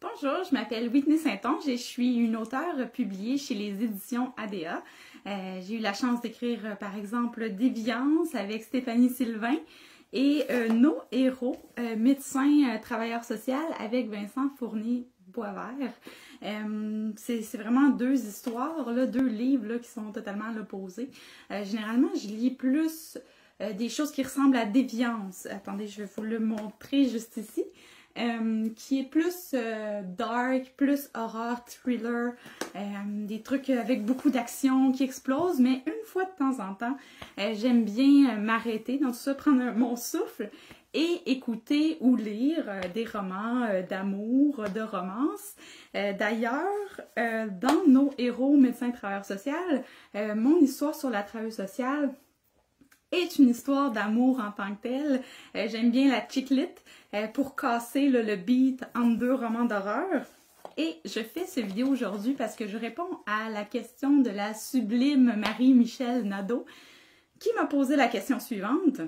Bonjour, je m'appelle Whitney Saint-Onge et je suis une auteure publiée chez les éditions ADA. J'ai eu la chance d'écrire par exemple Déviance avec Stéphanie Sylvain et Nos héros, médecin travailleur social avec Vincent Fournier-Boisvert. C'est vraiment deux histoires, là, deux livres là, qui sont totalement à l'opposé. Généralement, je lis plus des choses qui ressemblent à Déviance. Attendez, je vais vous le montrer juste ici. Qui est plus dark, plus horror, thriller, des trucs avec beaucoup d'action qui explosent, mais une fois de temps en temps, j'aime bien m'arrêter dans tout ça, prendre mon souffle et écouter ou lire des romans d'amour, de romance. D'ailleurs, dans Nos héros, médecin travailleur social, mon histoire sur la travailleuse sociale est une histoire d'amour en tant que telle. J'aime bien la chick lit pour casser le beat entre deux romans d'horreur. Et je fais cette vidéo aujourd'hui parce que je réponds à la question de la sublime Marie-Michel Nadeau qui m'a posé la question suivante.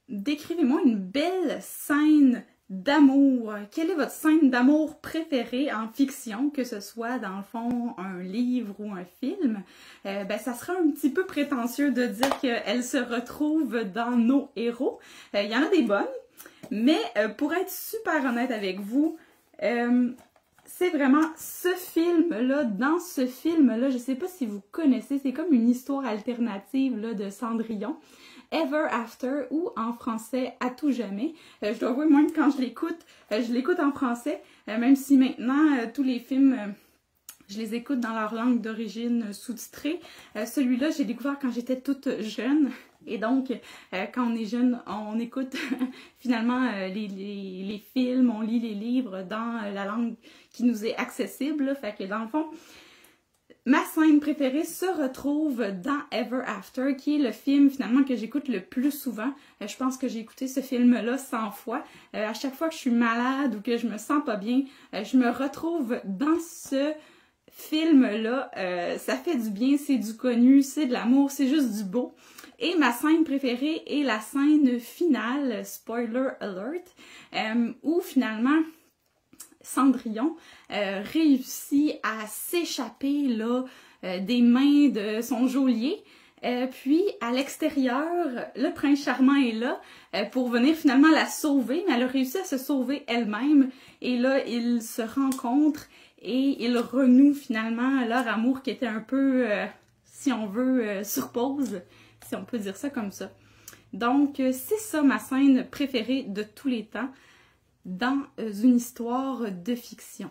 Décrivez-moi une belle scène d'amour. Quelle est votre scène d'amour préférée en fiction, que ce soit dans le fond un livre ou un film? Ça sera un petit peu prétentieux de dire qu'elle se retrouve dans Nos héros. Il y en a des bonnes, mais pour être super honnête avec vous, c'est vraiment ce film-là, dans ce film-là, je sais pas si vous connaissez, c'est comme une histoire alternative là, de Cendrillon. Ever After ou en français À tout jamais. Je dois avouer, moi, quand je l'écoute en français, même si maintenant tous les films, je les écoute dans leur langue d'origine sous-titrée. Celui-là, j'ai découvert quand j'étais toute jeune. Et donc, quand on est jeune, on écoute finalement les films, on lit les livres dans la langue qui nous est accessible. Là. Fait que dans le fond, ma scène préférée se retrouve dans Ever After, qui est le film finalement que j'écoute le plus souvent. Je pense que j'ai écouté ce film-là 100 fois. À chaque fois que je suis malade ou que je me sens pas bien, je me retrouve dans ce film-là. Ça fait du bien, c'est du connu, c'est de l'amour, c'est juste du beau. Et ma scène préférée est la scène finale, spoiler alert, où finalement Cendrillon réussit à s'échapper là des mains de son geôlier. Puis à l'extérieur, le prince charmant est là pour venir finalement la sauver, mais elle a réussi à se sauver elle-même. Et là, ils se rencontrent et ils renouent finalement leur amour qui était un peu, si on veut, sur pause, si on peut dire ça comme ça. Donc, c'est ça ma scène préférée de tous les temps dans une histoire de fiction.